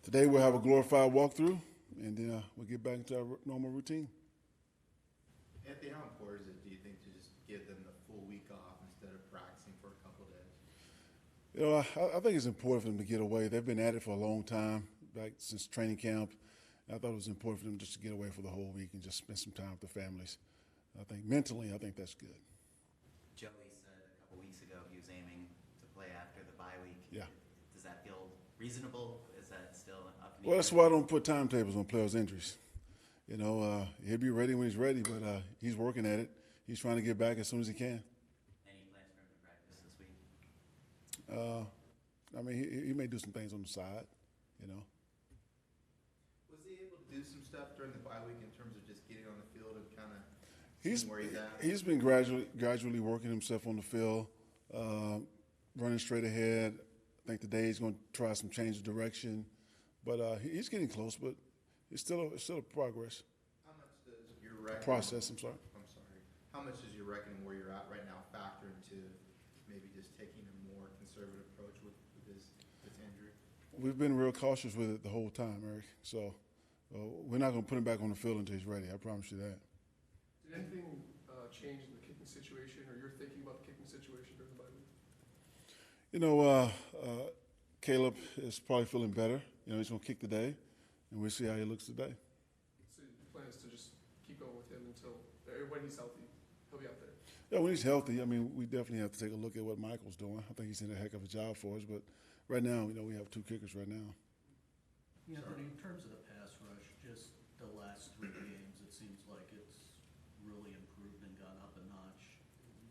Today we'll have a glorified walkthrough, and then we'll get back into our normal routine. Anthony, how important is it, do you think, to just give them the full week off instead of practicing for a couple of days? You know, I think it's important for them to get away. They've been at it for a long time, back since training camp. I thought it was important for them just to get away for the whole week and just spend some time with their families. I think mentally, I think that's good. Joey said a couple weeks ago he was aiming to play after the bye week. Yeah. Does that feel reasonable? Is that still up in the Well, air? that's why I don't put timetables on players' injuries. You know, he'll be ready when he's ready, but he's working at it. He's trying to get back as soon as he can. Any plans for him to practice this week? I mean, he may do some things on the side, you know. Was he able to do some stuff during the bye week in terms of just getting on the field and kind of He's seeing where he's at? He's been gradually working himself on the field, running straight ahead. I think today he's going to try some change of direction, but he's getting close. But it's still a progress How much does your reckoning, process. I'm sorry. How much does your reckoning where you're at right now factor into maybe just taking a more conservative approach with this injury? We've been real cautious with it the whole time, Eric. So we're not going to put him back on the field until he's ready. I promise you that. Did anything change in the kicking situation, or you're thinking about the kicking situation during the bye week? You know, Caleb is probably feeling better. You know, he's going to kick today, and we'll see how he looks today. So the plan is to just keep going with him until when he's healthy, he'll be out there. Yeah, when he's healthy, I mean, we definitely have to take a look at what Michael's doing. I think he's done a heck of a job for us, but right now, you know, we have two kickers right now. Anthony, in terms of the pass rush, just the last 3 games, it seems like it's really improved and gone up a notch.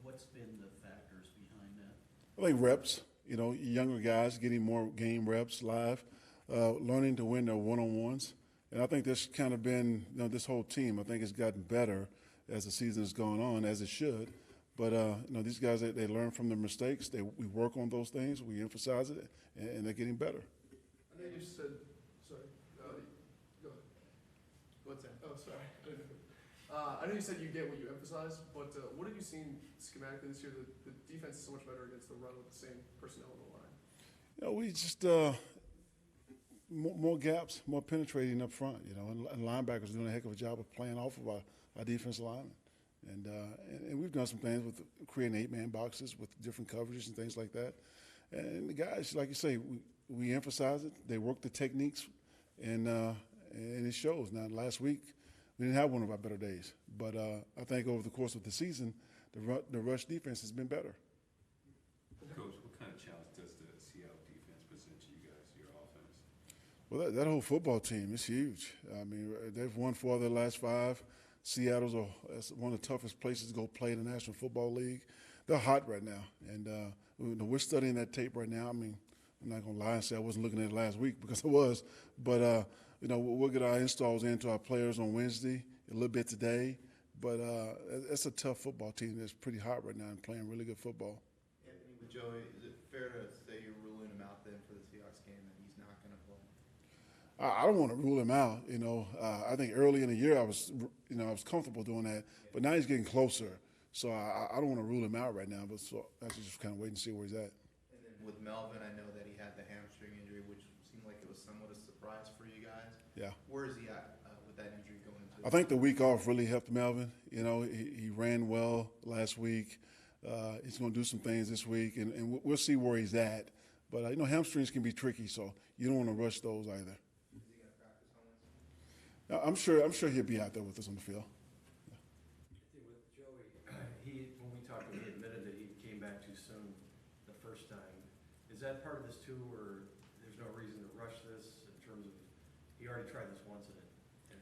What's been the factors behind that? I think reps, you know, younger guys getting more game reps live, learning to win their one-on-ones. And I think that's kind of been, you know, this whole team, I think it's gotten better as the season has gone on, as it should. But, you know, these guys, they learn from their mistakes. We work on those things. We emphasize it, and they're getting better. I know you said, sorry, go ahead. What's that? Oh, sorry. I know you said you get what you emphasize, but what have you seen schematically this year? The defense is so much better against the run with the same personnel on the line. You know, we just more gaps, more penetrating up front, you know, and linebackers doing a heck of a job of playing off of our defensive linemen. And we've done some things with creating 8-man boxes with different coverages and things like that. And the guys, like you say, we emphasize it. They work the techniques, and it shows. Now, last week, we didn't have one of our better days. But I think over the course of the season, the rush defense has been better. Coach, what kind of challenge does the Seattle defense present to you guys, your offense? Well, that whole football team is huge. I mean, they've won 4 of their last 5. Seattle's one of the toughest places to go play in the National Football League. They're hot right now, and we're studying that tape right now. I mean, I'm not going to lie and say I wasn't looking at it last week because I was. But, you know, we'll get our installs into our players on Wednesday, a little bit today. But it's a tough football team that's pretty hot right now and playing really good football. Anthony, with Joey, is it fair to say you're ruling him out then for the Seahawks game, that he's not going to play? I don't want to rule him out. You know, I think early in the year I was comfortable doing that, but now he's getting closer. So I don't want to rule him out right now. But so I should just kind of wait and see where he's at. And then with Melvin, I know that he had the hamstring injury, which seemed like it was somewhat a surprise for you guys. Yeah. Where is he at with that injury going into? I think the week off really helped Melvin. You know, he ran well last week. He's going to do some things this week, and we'll see where he's at. But, you know, hamstrings can be tricky, so you don't want to rush those either. Is he going to practice on Wednesday? I'm sure he'll be out there with us on the field. With Joey, when we talked, he admitted that he came back too soon the first time. Is that part of this too, or there's no reason to rush this in terms of he already tried this once and he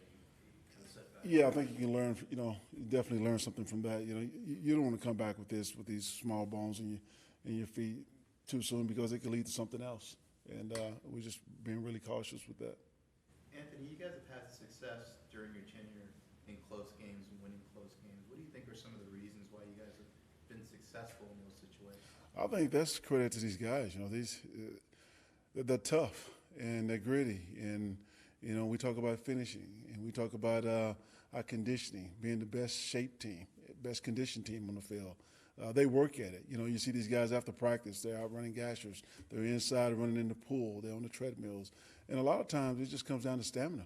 kind of set back? Yeah, I think you can learn. You know, you definitely learn something from that. You know, you don't want to come back with these small bones in your feet too soon because it could lead to something else. And we're just being really cautious with that. Anthony, you guys have had success during your tenure in close games and winning close games. What do you think are some of the reasons why you guys have been successful in those situations? I think that's credit to these guys. You know, they're tough and they're gritty, and you know, we talk about finishing and we talk about our conditioning, being the best shape team, best conditioned team on the field. they work at it. You know, you see these guys after practice, they're out running gashers, they're inside running in the pool, they're on the treadmills. And a lot of times it just comes down to stamina,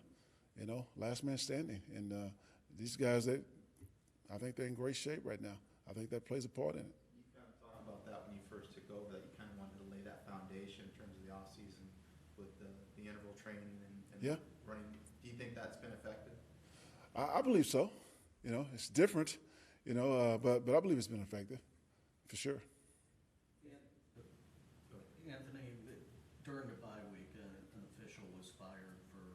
you know, last man standing. And these guys, I think they're in great shape right now. I think that plays a part in it. You kind of thought about that when you first took over, that you kind of wanted to lay that foundation in terms of the offseason with the interval training and Yeah. running. Do you think that's been effective? I believe so. You know, it's different, you know, but I believe it's been effective, for sure. Anthony, during the bye week, an official was fired for,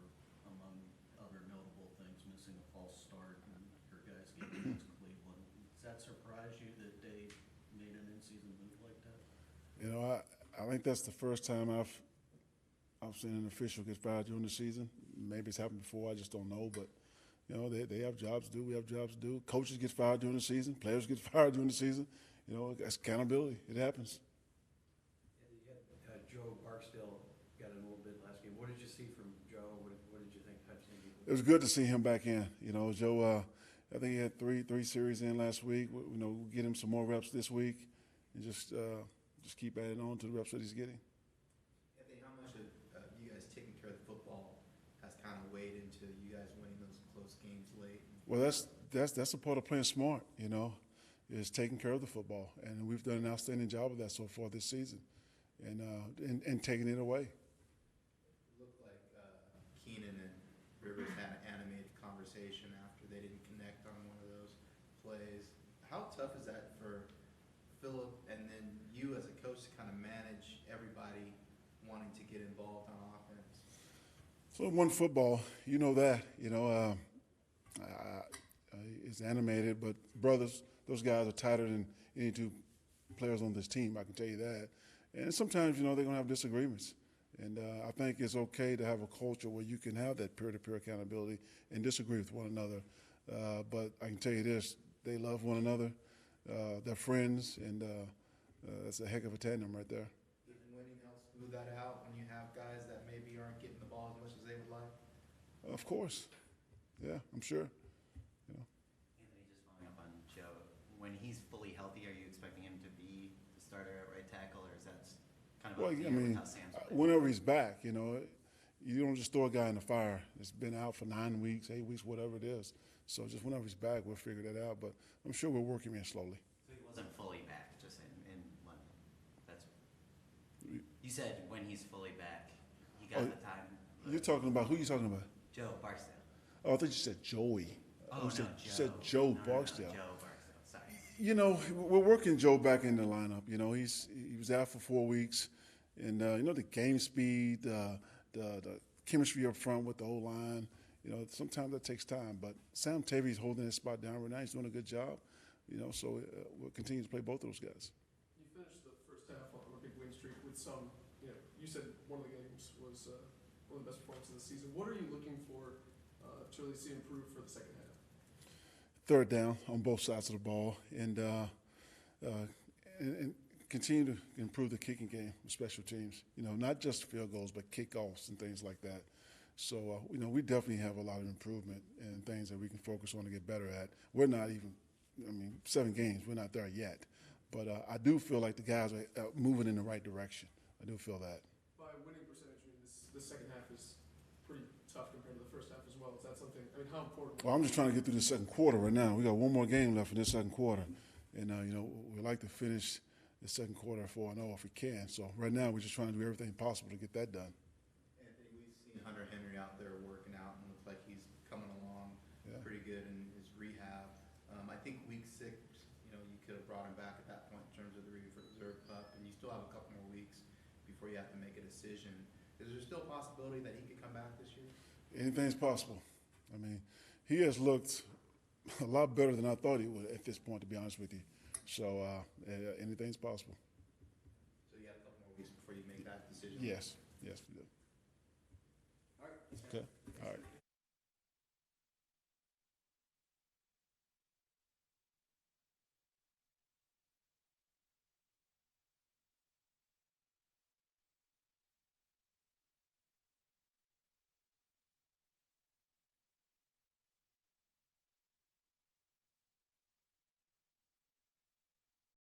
among other notable things, missing a false start in your guys' game against Cleveland. Does that surprise you that they made an in-season move like that? You know, I think that's the first time I've seen an official get fired during the season. Maybe it's happened before, I just don't know. But, you know, they have jobs to do, we have jobs to do. Coaches get fired during the season, players get fired during the season. You know, that's accountability. It happens. Joe Barksdale got in a little bit last game. What did you see from Joe? What did you think? It was good to see him back in. You know, Joe, I think he had three series in last week. You know, we'll get him some more reps this week and just keep adding on to the reps that he's getting. Anthony, how much of you guys taking care of the football has kind of weighed into you guys winning those close games late? Well, that's a part of playing smart, you know, is taking care of the football. And we've done an outstanding job of that so far this season and taking it away. It looked like Keenan and Rivers had an animated conversation after they didn't connect on one of those plays. How tough is that for Phillip and then you as a coach to kind of manage everybody wanting to get involved on offense? So one football, you know that, you know, it's animated, but brothers, those guys are tighter than any two players on this team, I can tell you that. And sometimes, you know, they're going to have disagreements. And I think it's okay to have a culture where you can have that peer-to-peer accountability and disagree with one another. But I can tell you this, they love one another. They're friends, and that's a heck of a tandem right there. Even winning helps smooth that out when you have guys that maybe aren't getting the ball as much as they would like? Of course. Yeah, I'm sure. Anthony, just following up on Joe, when he's fully healthy, are you expecting him to be the starter at right tackle, or is that kind of Well, up to I you with mean, how Sam's playing? whenever he's back, you know, you don't just throw a guy in the fire. It's been out for 9 weeks, 8 weeks, whatever it is. So just whenever he's back, we'll figure that out. But I'm sure we'll work him in slowly. So he wasn't fully back, just in London. You said when he's fully back, he got Oh, the time. You're talking about, who are you talking about? Joe Barksdale. Oh, I thought you said Joey. Oh, You no, said Joe No, Barksdale. Joe Barksdale, sorry. You know, we're working Joe back in the lineup. You know, he was out for 4 weeks. And, you know, the game speed, the chemistry up front with the whole line, you know, sometimes that takes time. But Sam Tavy's holding his spot down right now. He's doing a good job. You know, so we'll continue to play both of those guys. You finished the first half on a big win streak with some, you know, you said one of the games was one of the best performances of the season. What are you looking for to really see improve for the second half? Third down on both sides of the ball, and continue to improve the kicking game with special teams. You know, not just field goals, but kickoffs and things like that. So, you know, we definitely have a lot of improvement and things that we can focus on to get better at. We're not even, 7 games, we're not there yet. But I do feel like the guys are moving in the right direction. I do feel that. By winning percentage, I mean, this second half is pretty tough compared to the first half as well. Is that something, I mean, how important? Well, I'm just trying to get through the second quarter right now. We got one more game left in this second quarter. And, you know, we'd like to finish the second quarter 4-0 if we can. So right now we're just trying to do everything possible to get that done. Anthony, we've seen Hunter Henry out there working out and looks like he's coming along pretty good in his rehab. I think week 6, you know, you could have brought him back at that point in terms of the reserve pup, and you still have a couple more weeks before you have to make a decision. Is there still a possibility that he could come back this year? Anything's possible. I mean, he has looked a lot better than I thought he would at this point, to be honest with you. So anything's possible. So you have a couple more weeks before you make that decision? Yes, we do.